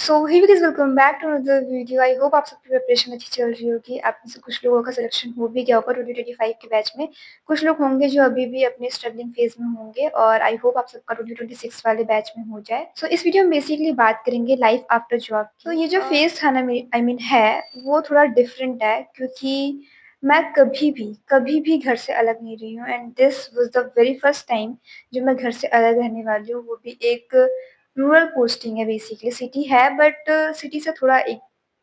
So hey guys, welcome back to another video. I hope आप सबकी preparation अच्छी चल रही होगी। आप में से कुछ लोगों का सिलेक्शन हो भी गया होगा 2025 के बैच में। कुछ लोग होंगे जो अभी भी अपने स्ट्रगलिंग फेज में होंगे और आई होप आप सबका 2026 वाले बैच में हो जाए। सो इस वीडियो में बेसिकली बात करेंगे लाइफ आफ्टर जॉब की। तो ये जो फेज था ना, आई मीन है, वो थोड़ा डिफरेंट है क्योंकि मैं कभी भी घर से अलग नहीं रही हूँ and this was the very first time जो मैं घर से अलग रहने वाली हूँ, वो भी एक रूरल पोस्टिंग है। बेसिकली सिटी है बट सिटी से थोड़ा एक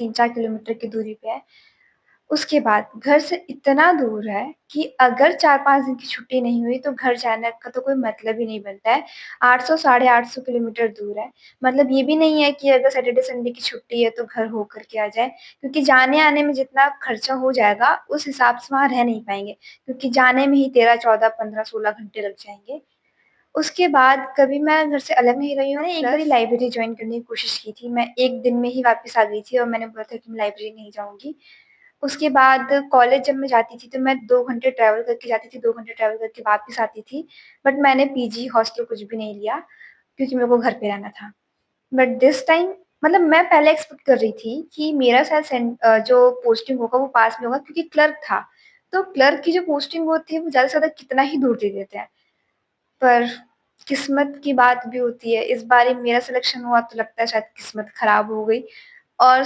3-4 किलोमीटर की दूरी पे है। उसके बाद घर से इतना दूर है कि अगर 4-5 दिन की छुट्टी नहीं हुई तो घर जाने का तो कोई मतलब ही नहीं बनता है। 800 साढ़े 800 किलोमीटर दूर है। मतलब ये भी नहीं है कि अगर सैटरडे संडे की छुट्टी है तो घर हो करके आ जाए, क्योंकि जाने आने में जितना खर्चा हो जाएगा उस हिसाब से वहां रह नहीं पाएंगे, क्योंकि जाने में ही 13, 14, 15, 16 घंटे लग जाएंगे। उसके बाद कभी मैं घर से अलग नहीं रही हूँ। मैंने एक बारी लाइब्रेरी ज्वाइन करने की कोशिश की थी। मैं एक दिन में ही वापस आ गई थी और मैंने बोला था कि मैं लाइब्रेरी नहीं जाऊँगी। उसके बाद कॉलेज जब मैं जाती थी तो मैं 2 घंटे ट्रैवल करके जाती थी, 2 घंटे ट्रैवल करके वापस आती थी। बट मैंने पीजी, हॉस्टल कुछ भी नहीं लिया क्योंकि मेरे को घर पे रहना था। बट दिस टाइम मतलब मैं पहले एक्सपेक्ट कर रही थी कि मेरा शायद जो पोस्टिंग होगा वो पास में होगा, क्योंकि क्लर्क था। तो क्लर्क की जो पोस्टिंग होती है वो ज़्यादा से ज़्यादा कितना ही दूर दे देते हैं। पर किस्मत की बात भी होती है। इस बारी मेरा सिलेक्शन हुआ तो लगता है शायद किस्मत खराब हो गई और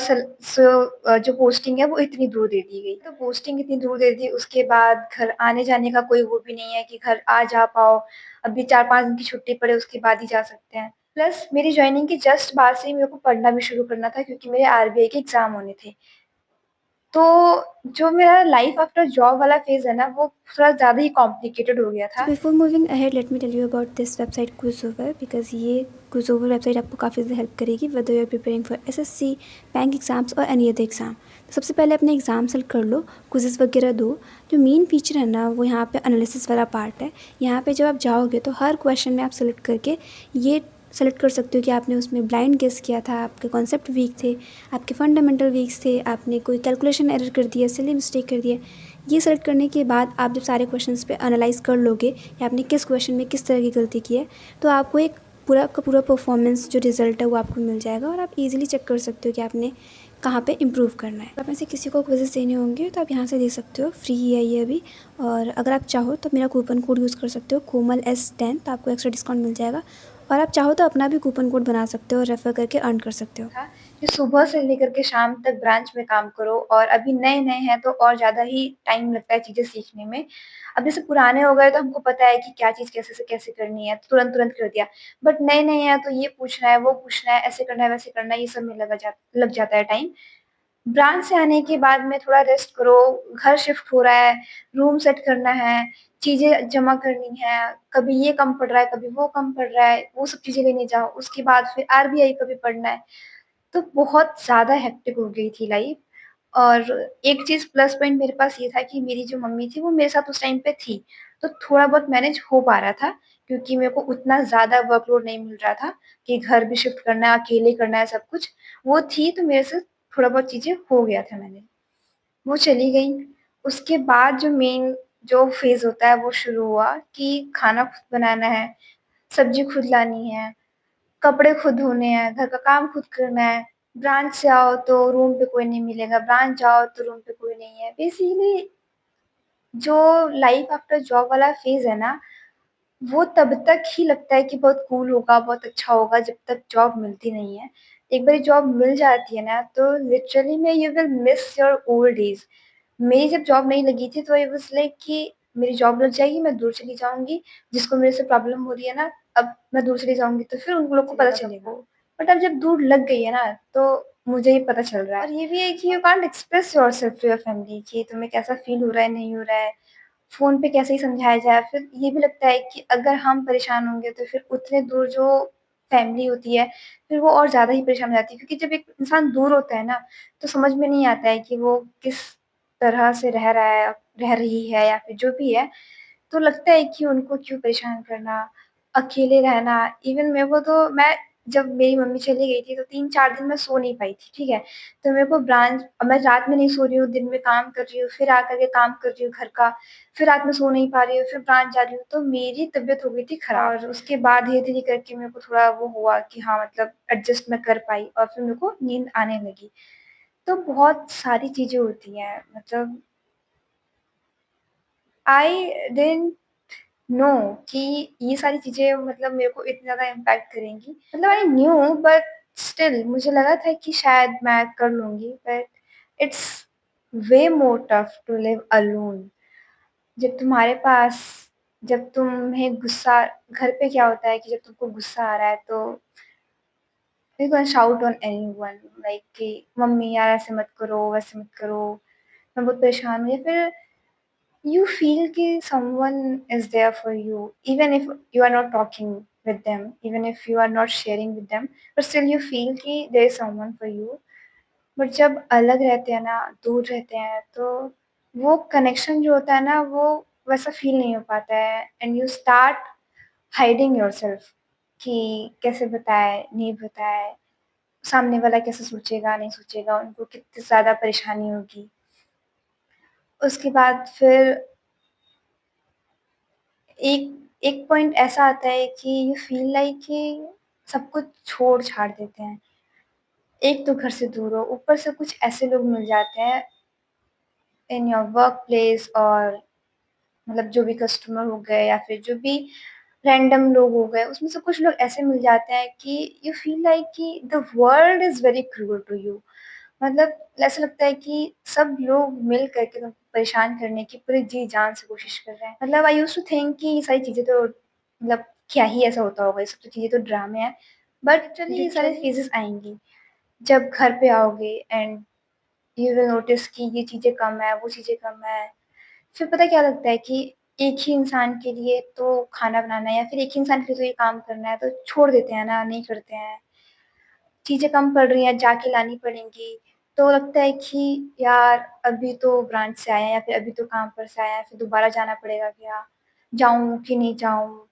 जो पोस्टिंग है वो इतनी दूर दे दी गई। तो पोस्टिंग इतनी दूर दे दी, उसके बाद घर आने जाने का कोई वो भी नहीं है कि घर आ जा पाओ। अभी 4-5 दिन की छुट्टी पड़े उसके बाद ही जा सकते हैं। प्लस मेरी ज्वाइनिंग के जस्ट बाद से ही मेरे को पढ़ना भी शुरू करना था क्योंकि मेरे आरबीआई के एग्जाम होने थे। तो जो मेरा लाइफ आफ्टर जॉब वाला फेज है ना, वो थोड़ा ज़्यादा ही कॉम्प्लिकेटेड हो गया So था। before moving ahead, let me tell you about this website Quizzover, because ये Quizzover वेबसाइट आपको काफ़ी ज़्यादा हेल्प करेगी whether you are preparing for SSC, bank exams और एनी अदर एग्ज़ाम। तो सबसे पहले अपने एग्ज़ाम सेलेक्ट कर लो, क्विज़ेस वगैरह दो। जो मेन फीचर है ना वो यहाँ पे एनालिसिस वाला पार्ट है। यहाँ पे जब आप जाओगे तो हर क्वेश्चन में आप सेलेक्ट करके ये सेलेक्ट कर सकते हो कि आपने उसमें ब्लाइंड गेस किया था, आपके कॉन्सेप्ट वीक थे, आपके फंडामेंटल वीक्स थे, आपने कोई कैलकुलेशन एरर कर दिया, सिली मिस्टेक कर दिया। ये सेलेक्ट करने के बाद आप जब सारे क्वेश्चंस पे एनालाइज कर लोगे कि आपने किस क्वेश्चन में किस तरह की गलती की है, तो आपको एक पूरा का पूरा परफॉर्मेंस जो रिज़ल्ट है वो आपको मिल जाएगा और आप इजीली चेक कर सकते हो कि आपने कहाँ पे इम्प्रूव करना है। आप में से किसी को क्विज़ेस देने होंगे तो आप यहाँ से दे सकते हो, फ्री है ये अभी। और अगर आप चाहो तो मेरा कूपन कोड यूज़ कर सकते हो, कोमल S10, तो आपको एक्स्ट्रा डिस्काउंट मिल जाएगा। और आप चाहो तो अपना भी कूपन कोड बना सकते हो और रेफ़र करके अर्न कर सकते हो। था कि सुबह से लेकर के शाम तक ब्रांच में काम करो, और अभी नए-नए हैं तो और ज़्यादा ही टाइम लगता है चीज़ें सीखने में। अब जैसे पुराने हो गए तो हमको पता है कि क्या चीज़ कैसे से कैसे करनी है, तो तुरंत-तुरंत कर दिया। बट नए-नए हैं तो ये पूछना है, वो पूछना है, ऐसे करना है, वैसे करना है, ये सब में लग जाता है टाइम। ब्रांच से आने के बाद में थोड़ा रेस्ट करो, घर शिफ्ट हो रहा है, रूम सेट करना है, चीज़ें जमा करनी है, कभी ये कम पड़ रहा है, कभी वो कम पड़ रहा है, वो सब चीज़ें लेने जाओ। उसके बाद फिर आरबीआई का भी पढ़ना है। तो बहुत ज़्यादा हेक्टिक हो गई थी लाइफ। और एक चीज़ प्लस पॉइंट मेरे पास ये था कि मेरी जो मम्मी थी वो मेरे साथ उस टाइम पे थी, तो थोड़ा बहुत मैनेज हो पा रहा था, क्योंकि मेरे को उतना ज़्यादा वर्कलोड नहीं मिल रहा था कि घर भी शिफ्ट करना है, अकेले करना है सब कुछ। वो थी तो मेरे से थोड़ा बहुत चीज़ें हो गया था मैनेज। वो चली गई। उसके बाद जो मेन जो फेज़ होता है वो शुरू हुआ कि खाना खुद बनाना है, सब्ज़ी खुद लानी है, कपड़े खुद धोने हैं, घर का काम खुद करना है। ब्रांच से आओ तो रूम पे कोई नहीं मिलेगा, ब्रांच जाओ तो रूम पे कोई नहीं है। बेसिकली जो लाइफ आफ्टर जॉब वाला फेज़ है ना, वो तब तक ही लगता है कि बहुत कूल होगा, बहुत अच्छा होगा, जब तक जॉब मिलती नहीं है। एक बारी जॉब मिल जाती है ना तो लिटरली में you will miss your old days. मेरी जब जॉब नहीं लगी थी तो आई वाज़ लाइक कि मेरी जॉब लग जाएगी, मैं दूर चली जाऊँगी, जिसको मेरे से प्रॉब्लम हो रही है ना, अब मैं दूर चली जाऊँगी तो फिर उन लोग को पता चलेगा। बट अब जब दूर लग गई है ना, तो मुझे ही पता चल रहा है। और ये भी है कि you can't express yourself to your family कि तुम्हें कैसा फ़ील हो रहा है, नहीं हो रहा है। फ़ोन पे कैसे ही समझाया जाए। फिर ये भी लगता है कि अगर हम परेशान होंगे तो फिर उतने दूर जो फैमिली होती है, फिर वो और ज़्यादा ही परेशान हो जाती है, क्योंकि जब एक इंसान दूर होता है ना, तो समझ में नहीं आता है कि वो किस तरह से रह रहा है, रह रही है या फिर जो भी है। तो लगता है कि उनको क्यों परेशान करना, अकेले रहना। इवन मेरे को तो मैं जब मेरी मम्मी चली गई थी तो 3-4 दिन मैं सो नहीं पाई थी, ठीक है? तो मेरे को ब्रांच अब मैं रात में नहीं सो रही हूँ, दिन में काम कर रही हूँ, फिर आकर के काम कर रही हूँ घर का, फिर रात में सो नहीं पा रही हूँ, फिर ब्रांच जा रही हूँ, तो मेरी तबीयत हो गई थी खराब। और उसके बाद धीरे-धीरे करके मेरे को थोड़ा वो हुआ कि हाँ, मतलब एडजस्ट मैं कर पाई और फिर मेरे को नींद आने लगी। तो बहुत सारी चीज़ें होती हैं, मतलब आई डिडन्ट नो कि ये सारी चीज़ें मतलब मेरे को इतनी ज़्यादा इम्पैक्ट करेंगी। मतलब आई न्यू बट स्टिल मुझे लगा था कि शायद मैं कर लूँगी, but it's way more tough to live alone. जब तुम्हारे पास जब तुम्हें गुस्सा घर पे क्या होता है कि जब तुमको गुस्सा आ रहा है तो you can shout on anyone like कि मम्मी यार ऐसे मत करो, वैसे मत करो, मैं बहुत परेशान हूँ, या फिर you feel कि someone is there for you even if you are not talking with them, even if you are not sharing with them, but still you feel कि there is someone for you. But जब अलग रहते हैं ना, दूर रहते हैं, तो वो कनेक्शन जो होता है ना, वो वैसा फील नहीं हो पाता है and you start hiding yourself कि कैसे बताए, नहीं बताए, सामने वाला कैसे सोचेगा, नहीं सोचेगा, उनको कितनी ज़्यादा परेशानी होगी। उसके बाद फिर एक एक पॉइंट ऐसा आता है कि यू फील लाइक कि सब कुछ छोड़-छाड़ देते हैं। एक तो घर से दूर हो, ऊपर से कुछ ऐसे लोग मिल जाते हैं इन योर वर्क प्लेस और मतलब जो भी कस्टमर हो गए या फिर जो भी रैंडम लोग हो गए, उसमें से कुछ लोग ऐसे मिल जाते हैं कि यू फील लाइक कि the world is very cruel to you. मतलब ऐसा लगता है कि सब लोग मिल करके तुमको परेशान करने की पूरी जी-जान से कोशिश कर रहे हैं। मतलब आई यूज्ड टू थिंक कि ये सारी चीज़ें तो मतलब क्या ही ऐसा होता होगा, ये सब तो चीज़ें तो ड्रामे हैं। बट लिटरली ये सारे फेजेज़ आएँगी, जब घर पे आओगे एंड यू विल नोटिस कि ये चीज़ें कम है, वो चीज़ें कम है। फिर पता है क्या लगता है कि एक ही इंसान के लिए तो खाना बनाना है या फिर एक ही इंसान के लिए तो ये काम करना है, तो छोड़ देते हैं ना, नहीं करते हैं। चीज़ें कम पड़ रही हैं, जाके लानी पड़ेंगी, तो लगता है कि यार अभी तो ब्रांच से आए हैं या फिर अभी तो काम पर से आए हैं, फिर दोबारा जाना पड़ेगा क्या? जाऊँ कि नहीं जाऊँ?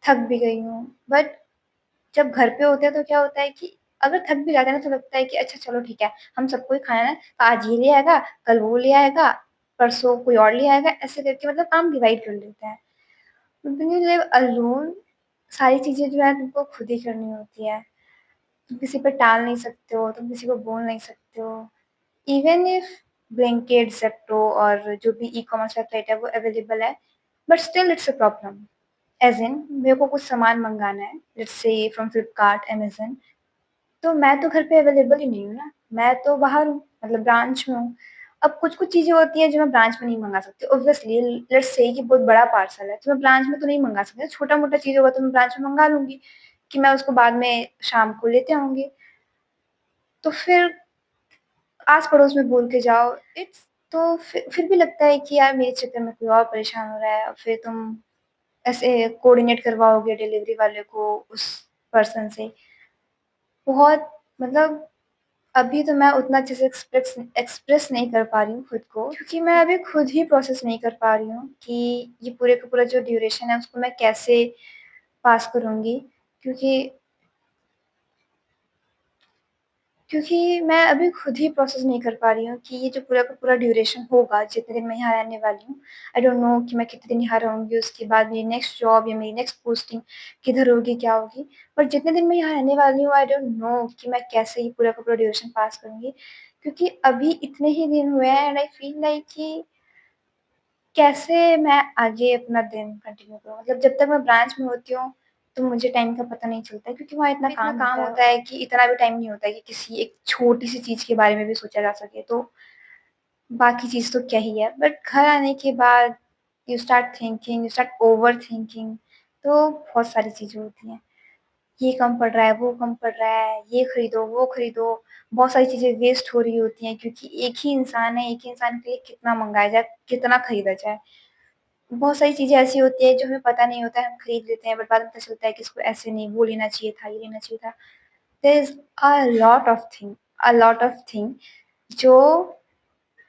थक भी गई हूँ। बट जब घर पे होते हैं तो क्या होता है कि अगर थक भी जाते हैं ना तो लगता है कि अच्छा चलो ठीक है, हम सबको ही खाना है, तो आज ये ले आएगा, कल वो ले आएगा, परसों कोई और ले आएगा, ऐसे करके मतलब काम डिवाइड कर लेते हैं। व्हेन यू लिव अलोन, सारी चीज़ें जो है तुमको खुद ही करनी होती है। तुम किसी पे टाल नहीं सकते हो, तुम किसी को बोल नहीं सकते हो। इवन इफ ब्लिंकिट, ज़ेप्टो और जो भी ई-कॉमर्स वेबसाइट है वो अवेलेबल है, but still it's a problem. As in मेरे को कुछ सामान मँगाना है, let's say from Flipkart, Amazon, तो मैं तो घर पे अवेलेबल ही नहीं हूँ ना, मैं तो बाहर हूँ, मतलब ब्रांच में हूँ। अब कुछ-कुछ चीज़ें होती हैं जो मैं ब्रांच में नहीं मँगा सकती। ऑब्वियसली लेट्स से कि बहुत बड़ा पार्सल है, तो मैं ब्रांच में तो नहीं मँगा सकती। छोटा-मोटा चीज़ होगा तो मैं ब्रांच में मँगा लूँगी, कि मैं उसको बाद में शाम को लेते आऊँगी। तो फिर आस-पड़ोस में बोल के जाओ, इट्स तो फिर भी लगता है कि यार मेरे चक्कर में कोई और परेशान हो रहा है और फिर तुम ऐसे कोऑर्डिनेट करवाओगे डिलीवरी वाले को उस पर्सन से। बहुत मतलब अभी तो मैं उतना अच्छे से एक्सप्रेस नहीं कर पा रही हूँ खुद को, क्योंकि मैं अभी खुद ही प्रोसेस नहीं कर पा रही हूँ कि ये पूरे का पूरा जो ड्यूरेशन है उसको मैं कैसे पास करूँगी। क्योंकि क्योंकि मैं अभी खुद ही प्रोसेस नहीं कर पा रही हूँ कि ये जो पूरा का पूरा ड्यूरेशन होगा, जितने दिन मैं यहाँ रहने वाली हूँ, आई डोंट नो कि मैं कितने दिन यहाँ रहूँगी, उसके बाद मेरी नेक्स्ट जॉब या मेरी नेक्स्ट पोस्टिंग किधर होगी, क्या होगी। बट जितने दिन मैं यहाँ रहने वाली हूँ, आई डोंट नो कि मैं कैसे ये पूरा का पूरा ड्यूरेशन पास करूँगी। क्योंकि अभी इतने ही दिन हुए हैं एंड आई फील लाइक कि कैसे मैं आगे अपना दिन कंटिन्यू करूँ? मतलब जब तक मैं ब्रांच में होती हूँ, तो मुझे टाइम का पता नहीं चलता है क्योंकि वहाँ इतना काम होता है कि इतना भी टाइम नहीं होता है कि किसी एक छोटी-सी चीज़ के बारे में भी सोचा जा सके, तो बाकी चीज़ तो क्या ही है। बट घर आने के बाद you start thinking, you start overthinking, तो बहुत सारी चीज़ें होती हैं। ये कम पड़ रहा है, वो कम पड़ रहा है, ये खरीदो, वो खरीदो। बहुत सारी चीज़ें वेस्ट हो रही होती हैं क्योंकि एक ही इंसान है, एक ही इंसान के लिए कितना मँगाया जाए, कितना खरीदा जाए। बहुत सारी चीज़ें ऐसी होती हैं जो हमें पता नहीं होता है, हम खरीद लेते हैं बट बाद में पता चलता है कि इसको ऐसे नहीं, वो लेना चाहिए था, ये लेना चाहिए था। There is a lot of thing जो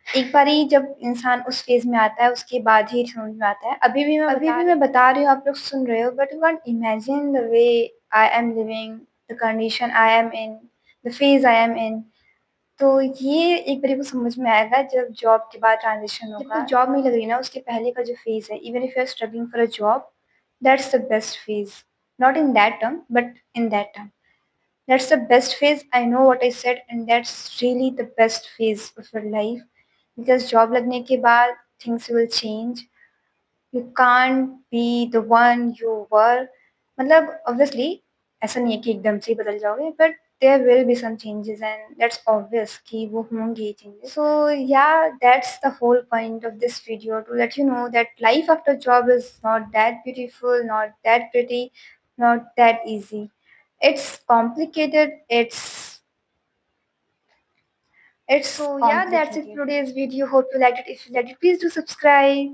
एक बारी जब इंसान उस फ़ेज़ में आता है, उसके बाद ही समझ में आता है। अभी भी मैं बता रही हूँ, आप लोग सुन रहे हो, but you can't imagine the way I am living, the condition I am in, the phase I am in. तो ये एक बारी को समझ में आएगा जब जॉब के बाद ट्रांजिशन होगा। जब तक जॉब नहीं लग रही ना उसके पहले का जो फेज है, even if you are struggling for a job, that's the best phase, not in that term but in that term, that's the best phase. I know what I said, and that's really the best phase of your life, because job लगने के बाद things will change. You can't be the one you were. मतलब obviously ऐसा नहीं है कि एकदम से ही बदल जाओगे, but there will be some changes and that's obvious कि वो होंगे ही changes. So yeah, that's the whole point of this video, to let you know that life after job is not that beautiful, not that pretty, not that easy. It's complicated. It's so yeah, that's it for today's video. Hope you liked it. If you liked it, please do subscribe.